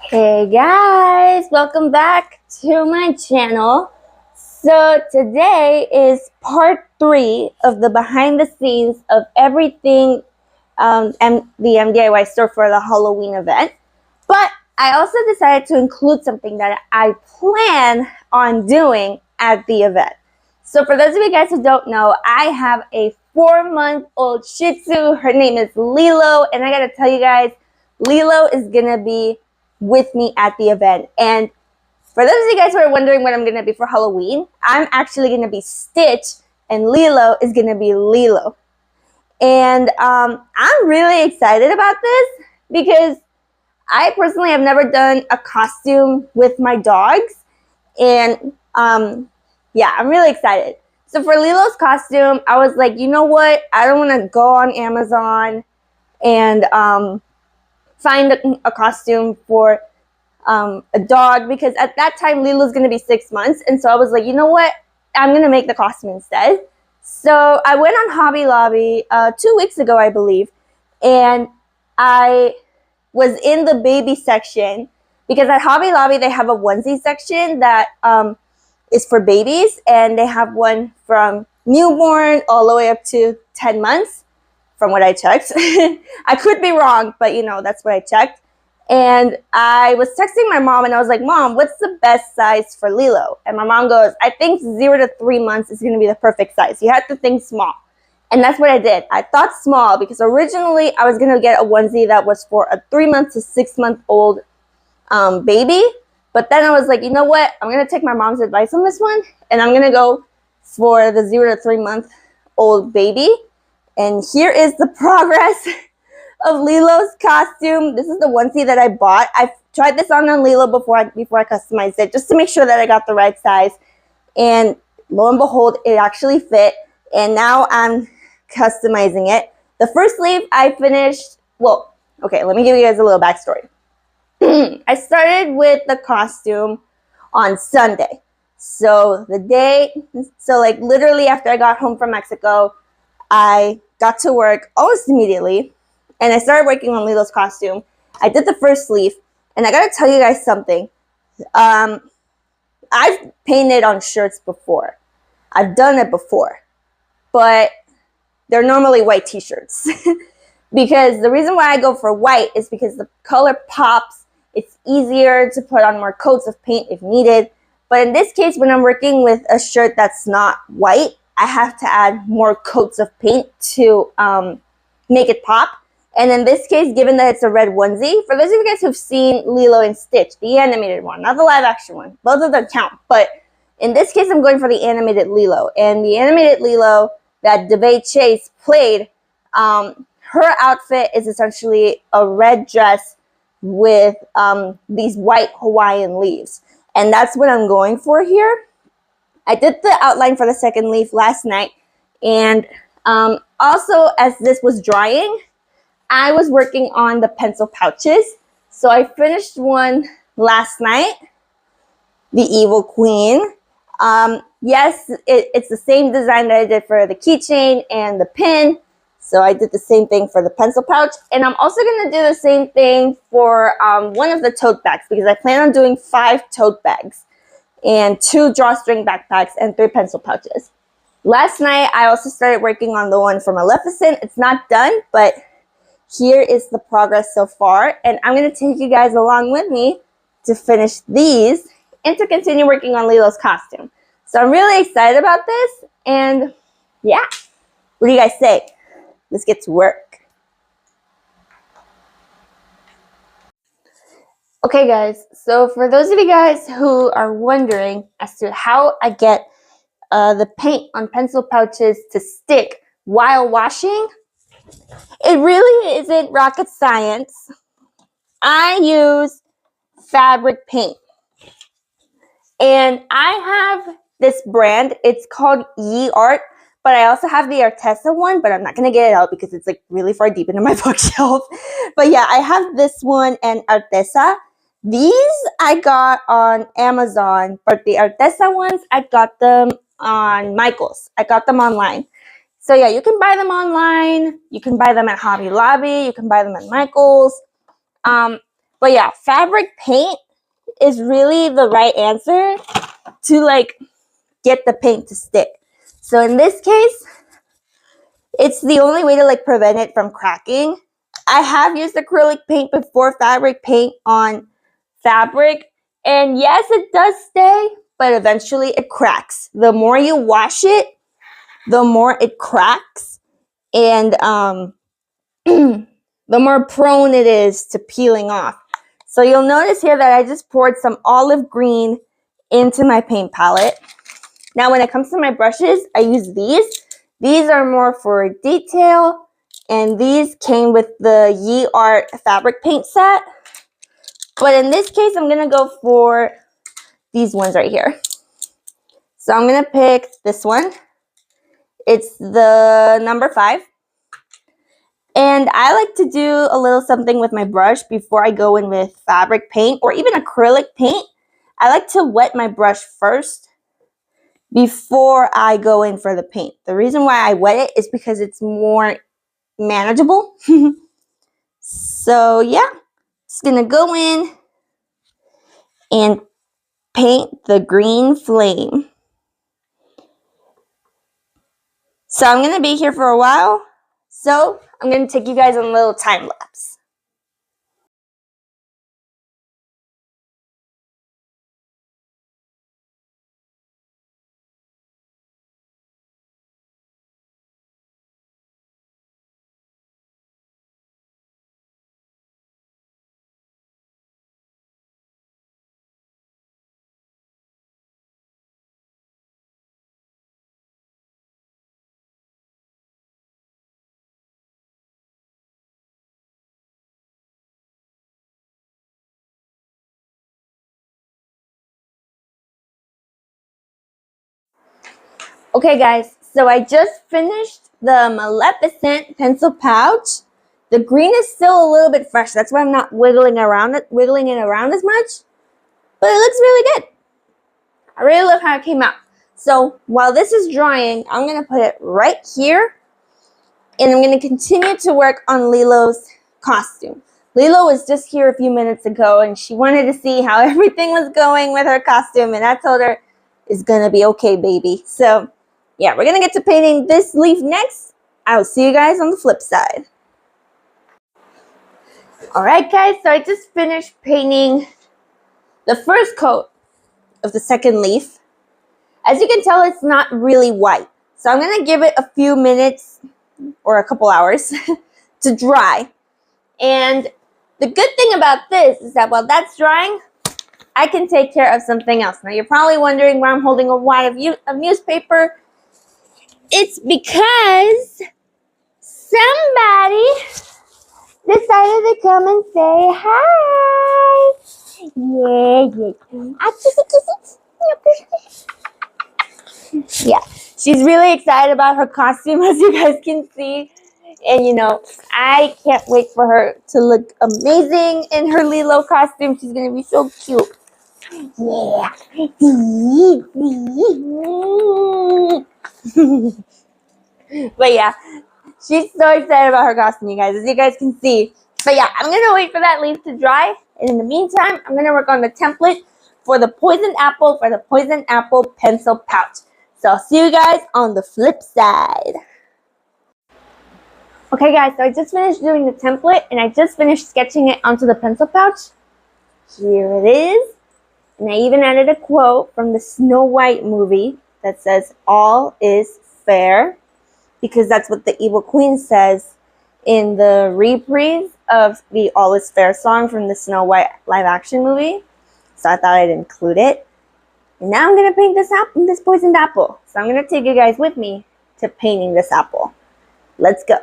Hey guys, welcome back to my channel. So today is part 3 of the behind the scenes of everything and the MDIY store for the Halloween event. But I also decided to include something that I plan on doing at the event. So for those of you guys who don't know, I have a 4-month-old Shih Tzu. Her name is Lilo, and I gotta tell you guys, Lilo is gonna be with me at the event. And for those of you guys who are wondering what I'm going to be for Halloween, I'm actually going to be Stitch and Lilo is going to be Lilo. And I'm really excited about this because I personally have never done a costume with my dogs. And yeah, I'm really excited. So for Lilo's costume, I was like, you know what? I don't want to go on Amazon and find a costume for a dog, because at that time Lilo's going to be 6 months, and so I was like, you know what, I'm going to make the costume instead. So I went on Hobby Lobby 2 weeks ago, I believe, and I was in the baby section because at Hobby Lobby they have a onesie section that is for babies, and they have one from newborn all the way up to 10 months from what I checked. I could be wrong, but you know, that's what I checked. And I was texting my mom and I was like, Mom, what's the best size for Lilo? And my mom goes, I think 0 to 3 months is going to be the perfect size. You have to think small. And that's what I did. I thought small because originally I was going to get a onesie that was for a 3-month to 6-month-old baby. But then I was like, you know what? I'm going to take my mom's advice on this one. And I'm going to go for the 0 to 3-month-old baby. And here is the progress of Lilo's costume. This is the onesie that I bought. I tried this on Lilo before I customized it, just to make sure that I got the right size. And lo and behold, it actually fit. And now I'm customizing it. The first sleeve I finished, well, okay, let me give you guys a little backstory. I started with the costume on Sunday. So like literally after I got home from Mexico, I got to work almost immediately. And I started working on Lilo's costume. I did the first sleeve, and I gotta tell you guys something. I've painted on shirts before. I've done it before, but they're normally white t-shirts. Because the reason why I go for white is because the color pops. It's easier to put on more coats of paint if needed. But in this case, when I'm working with a shirt that's not white, I have to add more coats of paint to make it pop. And in this case, given that it's a red onesie, for those of you guys who've seen Lilo and Stitch, the animated one, not the live action one, both of them count. But in this case, I'm going for the animated Lilo. And the animated Lilo that DeVay Chase played, her outfit is essentially a red dress with these white Hawaiian leaves. And that's what I'm going for here. I did the outline for the second leaf last night. And also, as this was drying, I was working on the pencil pouches. So I finished one last night, the Evil Queen. Yes, it's the same design that I did for the keychain and the pin. So I did the same thing for the pencil pouch. And I'm also going to do the same thing for one of the tote bags, because I plan on doing 5 tote bags and 2 drawstring backpacks and 3 pencil pouches. Last night, I also started working on the one for Maleficent. It's not done, but here is the progress so far, and I'm going to take you guys along with me to finish these and to continue working on Lilo's costume. So I'm really excited about this, and yeah, what do you guys say? Let's get to work. Okay guys, so for those of you guys who are wondering as to how I get the paint on pencil pouches to stick while washing, it really isn't rocket science. I use fabric paint. And I have this brand. It's called Ye Art, but I also have the Artesa one, but I'm not going to get it out because it's like really far deep into my bookshelf. But yeah, I have this one and Artesa. These I got on Amazon, but the Artesa ones, I got them on Michael's. I got them online. So yeah, you can buy them online. You can buy them at Hobby Lobby. You can buy them at Michael's. But yeah, fabric paint is really the right answer to like get the paint to stick. So in this case, it's the only way to like prevent it from cracking. I have used acrylic paint before fabric paint on fabric, and yes, it does stay, but eventually it cracks. The more you wash it, the more it cracks, and the more prone it is to peeling off. So you'll notice here that I just poured some olive green into my paint palette. Now when it comes to my brushes, I use these. These are more for detail, and these came with the Ye Art fabric paint set. But in this case, I'm going to go for these ones right here. So I'm going to pick this one. It's the number 5. And I like to do a little something with my brush before I go in with fabric paint or even acrylic paint. I like to wet my brush first before I go in for the paint. The reason why I wet it is because it's more manageable. So yeah, just gonna go in and paint the green flame. So I'm gonna be here for a while. So I'm gonna take you guys on a little time lapse. Okay guys, so I just finished the Maleficent pencil pouch. The green is still a little bit fresh. That's why I'm not wiggling it around as much. But it looks really good. I really love how it came out. So while this is drying, I'm going to put it right here. And I'm going to continue to work on Lilo's costume. Lilo was just here a few minutes ago, and she wanted to see how everything was going with her costume. And I told her, it's going to be okay, baby. So yeah, we're going to get to painting this leaf next. I will see you guys on the flip side. Alright guys, so I just finished painting the first coat of the second leaf. As you can tell, it's not really white. So I'm going to give it a few minutes or a couple hours to dry. And the good thing about this is that while that's drying, I can take care of something else. Now you're probably wondering why I'm holding a wad of newspaper. It's because somebody decided to come and say hi. Yeah. Yeah, she's really excited about her costume, as you guys can see. And you know, I can't wait for her to look amazing in her Lilo costume. She's gonna be so cute. Yeah. But yeah, she's so excited about her costume, you guys, as you guys can see. But yeah, I'm gonna wait for that leaf to dry. And in the meantime, I'm gonna work on the template for the poisoned apple pencil pouch. So I'll see you guys on the flip side. Okay guys, so I just finished doing the template and I just finished sketching it onto the pencil pouch. Here it is. And I even added a quote from the Snow White movie that says, "All is fair," because that's what the evil queen says in the reprise of the All is Fair song from the Snow White live action movie. So I thought I'd include it. And now I'm going to paint this poisoned apple. So I'm going to take you guys with me to painting this apple. Let's go.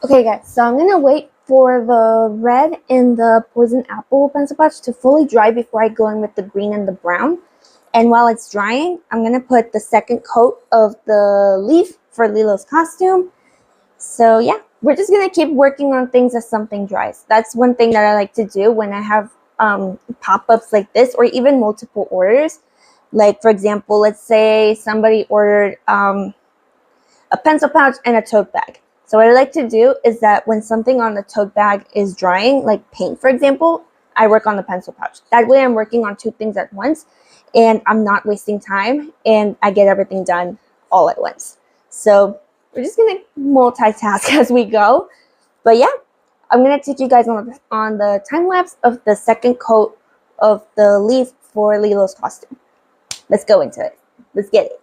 Okay guys, so I'm going to wait for the red and the poison apple pencil pouch to fully dry before I go in with the green and the brown. And while it's drying, I'm going to put the second coat of the leaf for Lilo's costume. So yeah, we're just going to keep working on things as something dries. That's one thing that I like to do when I have pop-ups like this, or even multiple orders. Like, for example, let's say somebody ordered a pencil pouch and a tote bag. So what I like to do is that when something on the tote bag is drying, like paint, for example, I work on the pencil pouch. That way I'm working on two things at once, and I'm not wasting time, and I get everything done all at once. So we're just going to multitask as we go. But yeah, I'm going to take you guys on the time lapse of the second coat of the leaf for Lilo's costume. Let's go into it. Let's get it.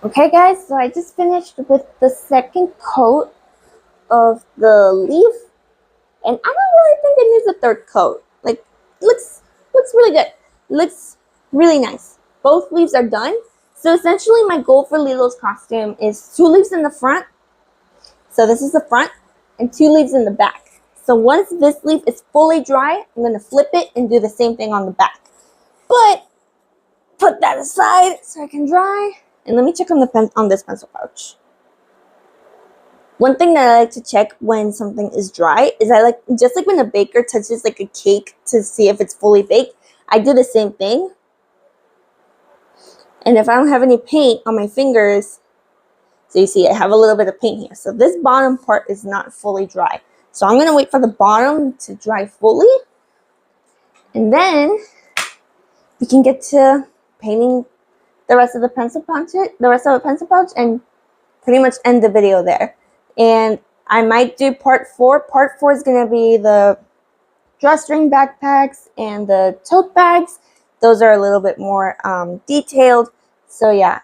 Okay guys, so I just finished with the second coat of the leaf, and I don't really think it needs a third coat. Like, looks really good. Looks really nice. Both leaves are done. So essentially my goal for Lilo's costume is 2 leaves in the front. So this is the front, and 2 leaves in the back. So once this leaf is fully dry, I'm going to flip it and do the same thing on the back. But put that aside so I can dry. And let me check on this pencil pouch. One thing that I like to check when something is dry is just like when a baker touches like a cake to see if it's fully baked, I do the same thing. And if I don't have any paint on my fingers, so you see I have a little bit of paint here. So this bottom part is not fully dry. So I'm going to wait for the bottom to dry fully. And then we can get to painting the rest of the pencil pouch, and pretty much end the video there. And I might do part 4. Part 4 is going to be the drawstring backpacks and the tote bags. Those are a little bit more detailed. So yeah,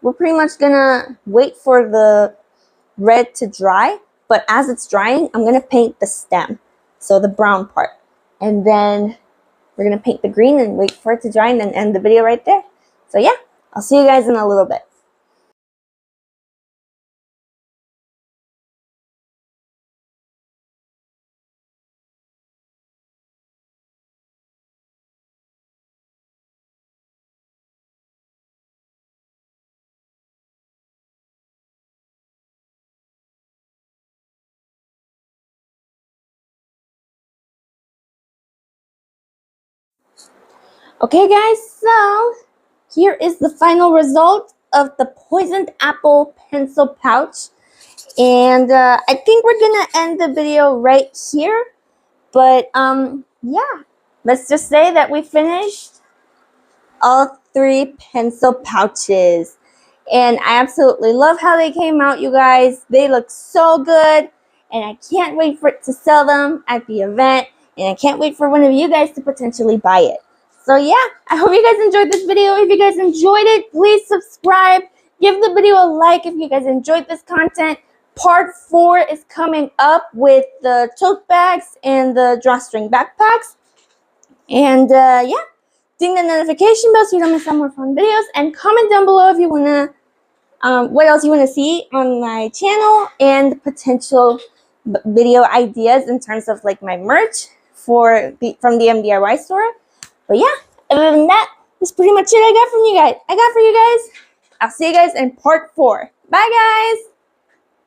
we're pretty much going to wait for the red to dry. But as it's drying, I'm going to paint the stem, so the brown part. And then we're going to paint the green and wait for it to dry and then end the video right there. So yeah, I'll see you guys in a little bit. Okay guys, so here is the final result of the poisoned apple pencil pouch. And I think we're gonna end the video right here. But yeah, let's just say that we finished all 3 pencil pouches. And I absolutely love how they came out, you guys. They look so good. And I can't wait for it to sell them at the event. And I can't wait for one of you guys to potentially buy it. So yeah, I hope you guys enjoyed this video. If you guys enjoyed it, please subscribe. Give the video a like if you guys enjoyed this content. Part 4 is coming up with the tote bags and the drawstring backpacks. And yeah, ding the notification bell so you don't miss out more fun videos. And comment down below if you want to, what else you want to see on my channel, and potential video ideas in terms of like my merch from the MDIY store. But yeah, other than that, that's pretty much it I got for you guys. I'll see you guys in part 4. Bye guys!